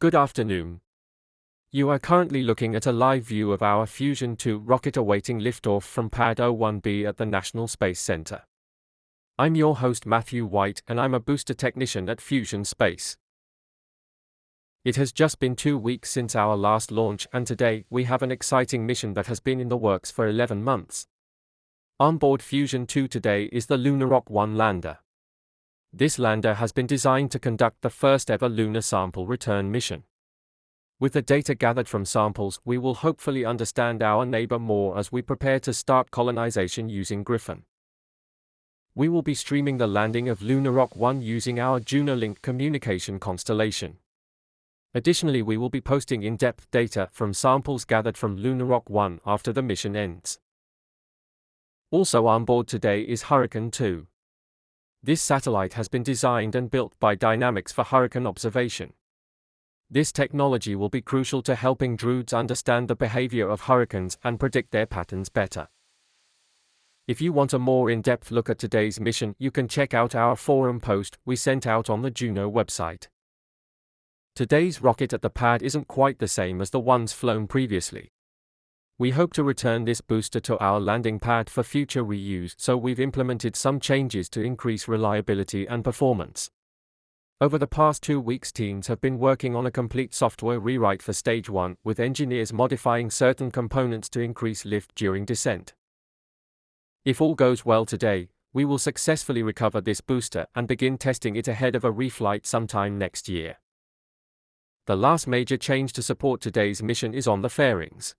Good afternoon. You are currently looking at a live view of our Fusion 2 rocket awaiting liftoff from Pad 01B at the National Space Center. I'm your host Matthew White and I'm a booster technician at Fusion Space. It has just been 2 weeks since our last launch and today we have an exciting mission that has been in the works for 11 months. Onboard Fusion 2 today is the LunaRock-1 lander. This lander has been designed to conduct the first ever lunar sample return mission. With the data gathered from samples, we will hopefully understand our neighbor more as we prepare to start colonization using Griffin. We will be streaming the landing of LunaRock-1 using our JunoLink communication constellation. Additionally, we will be posting in-depth data from samples gathered from LunaRock-1 after the mission ends. Also on board today is Hurricon-2. This satellite has been designed and built by Dynamics for hurricane observation. This technology will be crucial to helping droids understand the behavior of hurricanes and predict their patterns better. If you want a more in-depth look at today's mission, you can check out our forum post we sent out on the Juno website. Today's rocket at the pad isn't quite the same as the ones flown previously. We hope to return this booster to our landing pad for future reuse, so we've implemented some changes to increase reliability and performance. Over the past 2 weeks, teams have been working on a complete software rewrite for Stage 1, with engineers modifying certain components to increase lift during descent. If all goes well today, we will successfully recover this booster and begin testing it ahead of a reflight sometime next year. The last major change to support today's mission is on the fairings.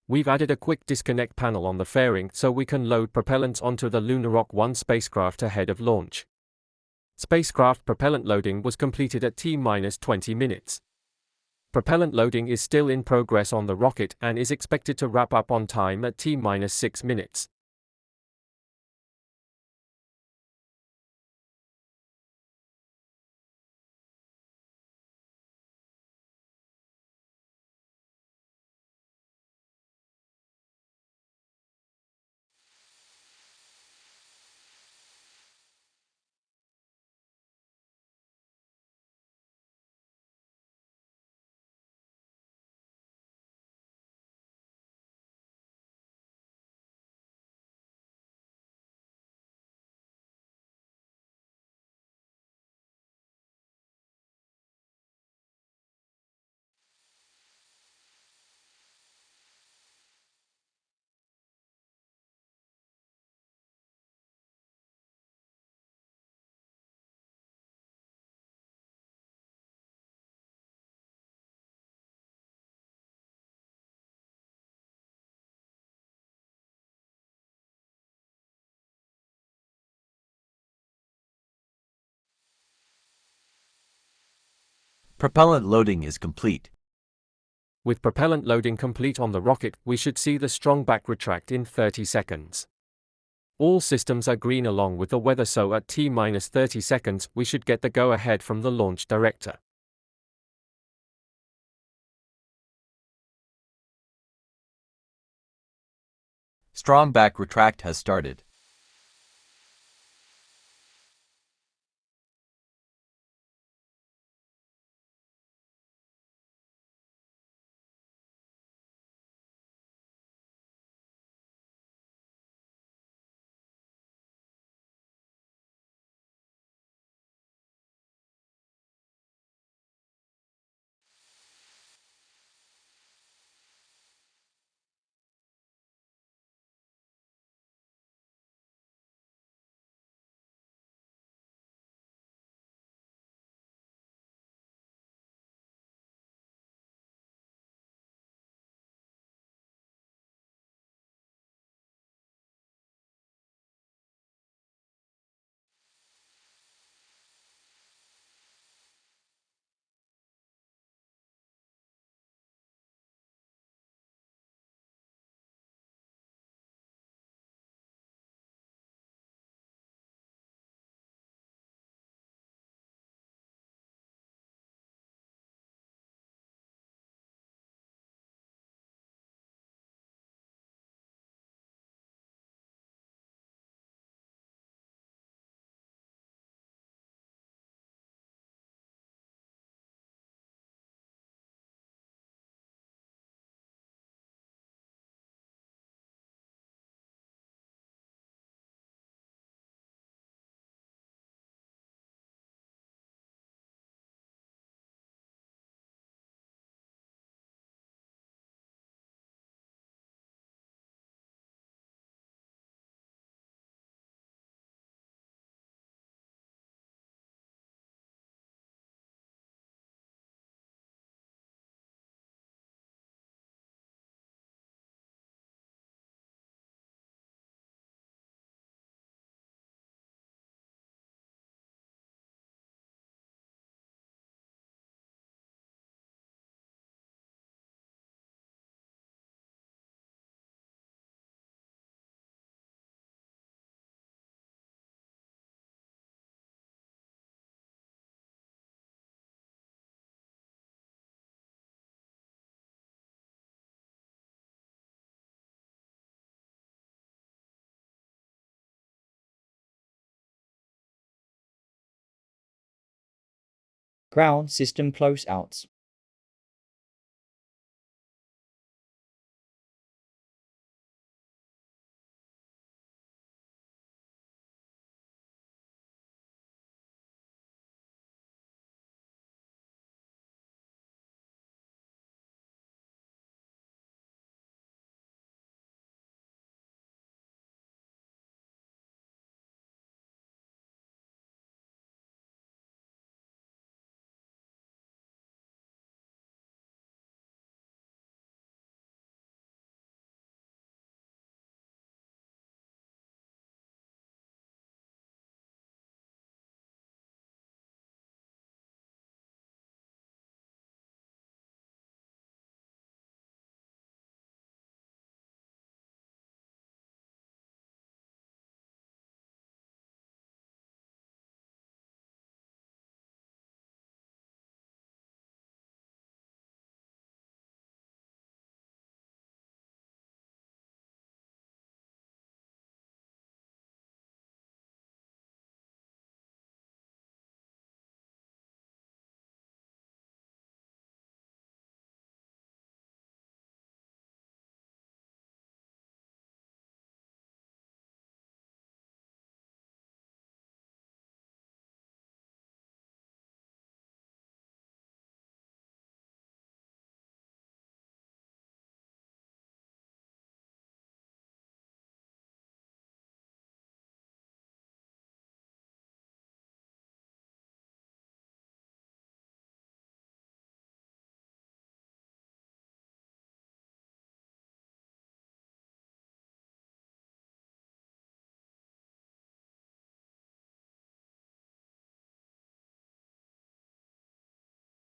We've added a quick disconnect panel on the fairing so we can load propellants onto the LunaRock-1 spacecraft ahead of launch. Spacecraft propellant loading was completed at T-20 minutes. Propellant loading is still in progress on the rocket and is expected to wrap up on time at T-6 minutes. Propellant loading is complete. With propellant loading complete on the rocket, we should see the strong back retract in 30 seconds. All systems are green along with the weather, so at T-30 seconds we should get the go-ahead from the launch director. Strong back retract has started. Ground system closeouts.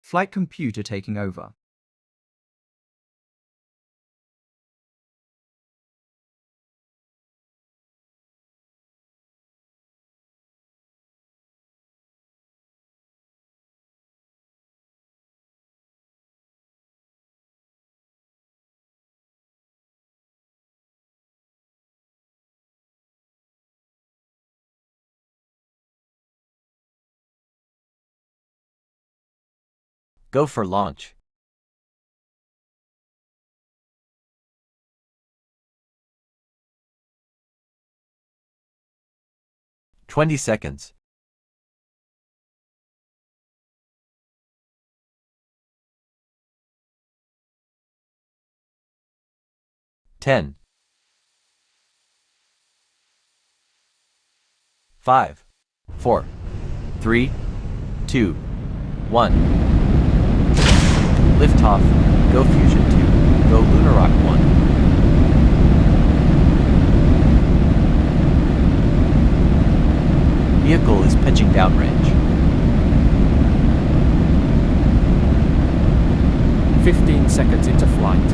Flight computer taking over. Go for launch. "20 seconds. "10. 5, 4, 3, 2, 1. Liftoff. Go Fusion 2. Go LunaRock-1. Vehicle is pitching downrange. 15 seconds into flight.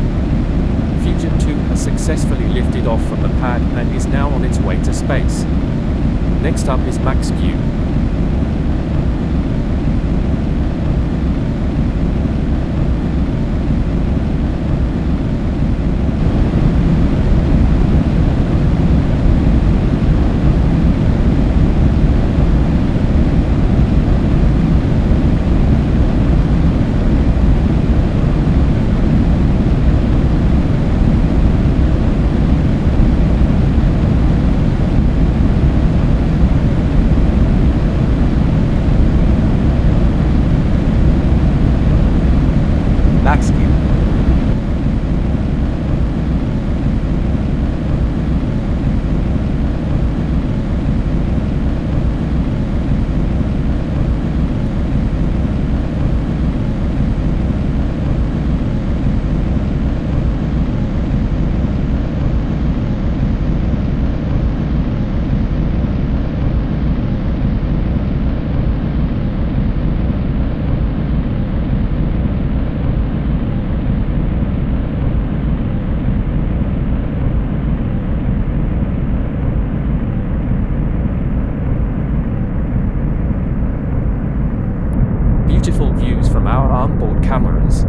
Fusion 2 has successfully lifted off from the pad and is now on its way to space. Next up is Max Q. Max Q. Beautiful views from our onboard cameras.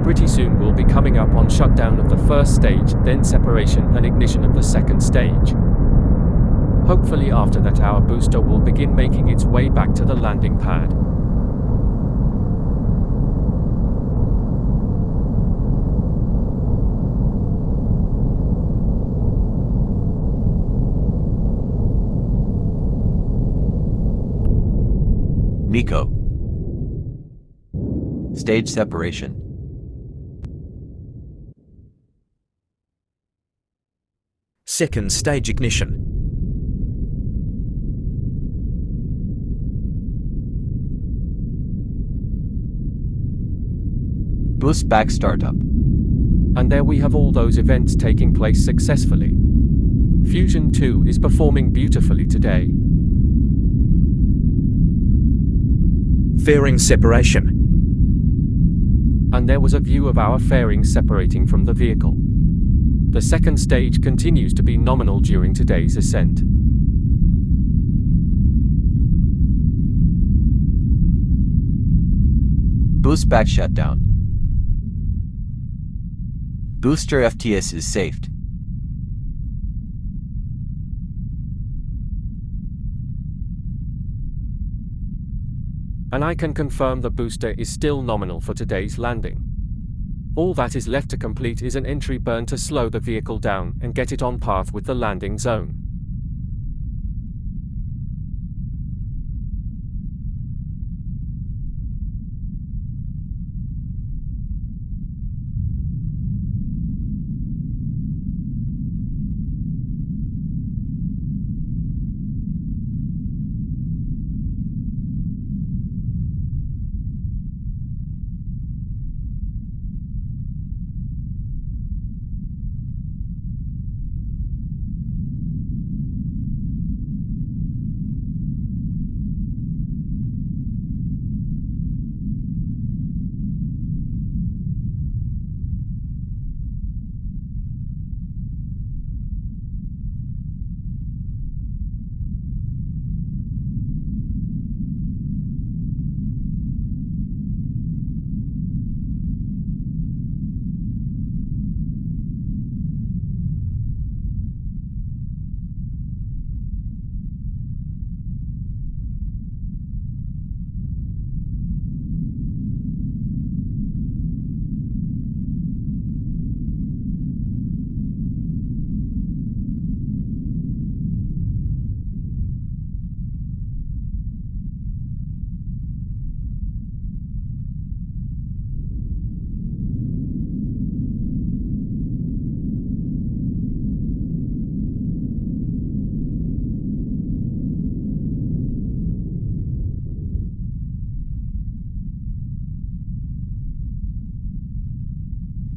Pretty soon we'll be coming up on shutdown of the first stage, then separation and ignition of the second stage. Hopefully after that our booster will begin making its way back to the landing pad. MECO. Stage separation. Second stage ignition. Boost back startup. And there we have all those events taking place successfully. Fusion 2 is performing beautifully today. Fairing separation. And there was a view of our fairings separating from the vehicle. The second stage continues to be nominal during today's ascent. Boost back shutdown. Booster FTS is saved. And I can confirm the booster is still nominal for today's landing. All that is left to complete is an entry burn to slow the vehicle down and get it on path with the landing zone.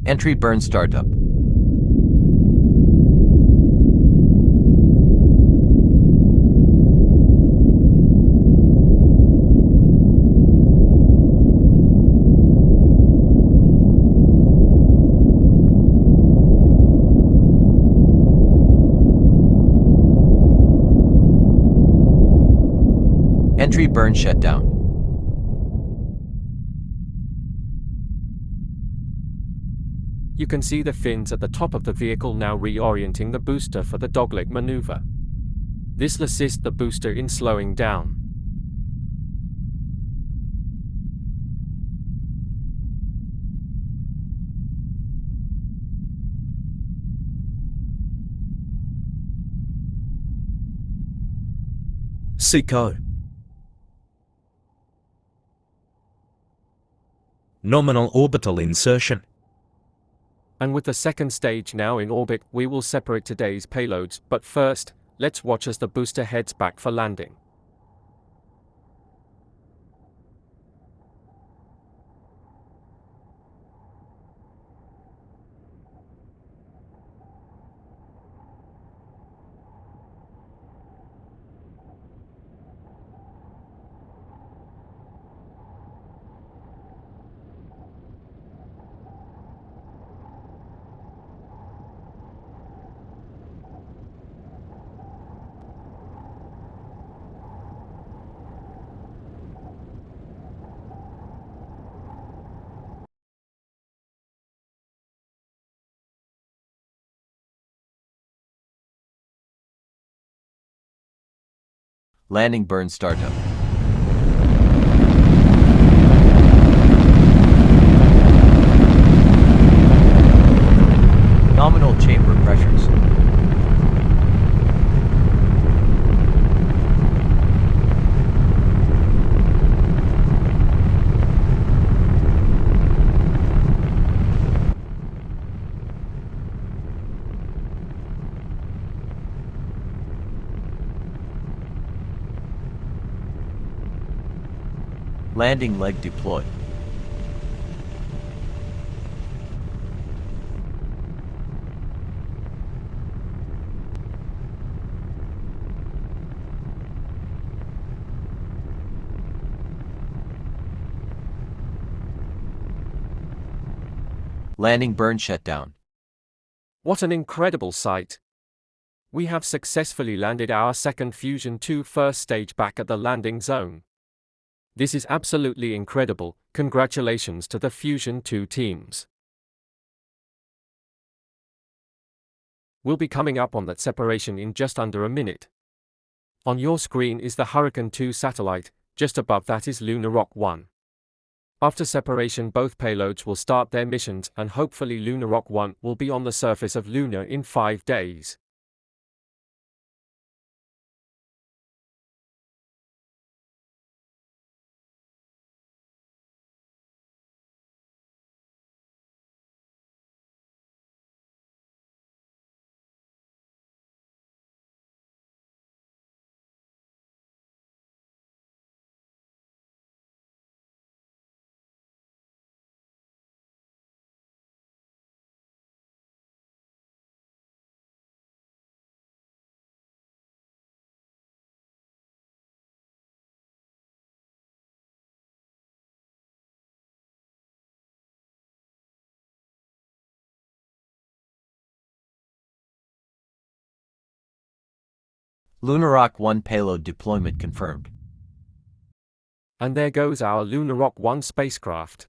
Entry burn startup. Entry burn shutdown. You can see the fins at the top of the vehicle now reorienting the booster for the dogleg maneuver. This will assist the booster in slowing down. SECO. Nominal orbital insertion. And with the second stage now in orbit, we will separate today's payloads, but first, let's watch as the booster heads back for landing. Landing burn startup. Nominal chamber pressures. Landing leg deployed. Landing burn shutdown. What an incredible sight! We have successfully landed our second Fusion 2 first stage back at the landing zone. This is absolutely incredible. Congratulations to the Fusion 2 teams. We'll be coming up on that separation in just under a minute. On your screen is the Hurricon-2 satellite, just above that is LunaRock-1. After separation, both payloads will start their missions, and hopefully LunaRock-1 will be on the surface of Luna in 5 days. LunaRock-1 payload deployment confirmed. And there goes our LunaRock-1 spacecraft.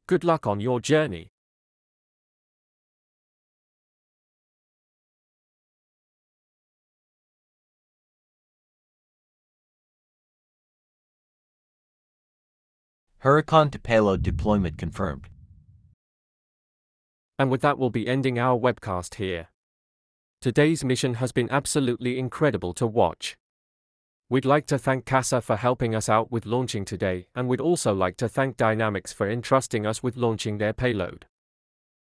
Good luck on your journey. Hurricon-2 payload deployment confirmed. And with that, we'll be ending our webcast here. Today's mission has been absolutely incredible to watch. We'd like to thank CASA for helping us out with launching today, and we'd also like to thank Dynamics for entrusting us with launching their payload.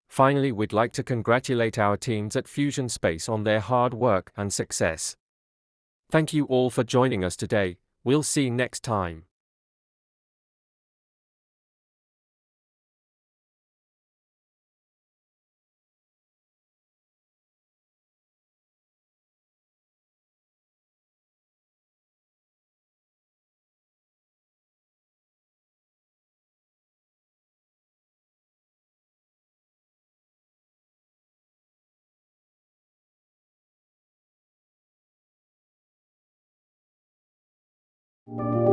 Finally, we'd like to congratulate our teams at Fusion Space on their hard work and success. Thank you all for joining us today. We'll see you next time. you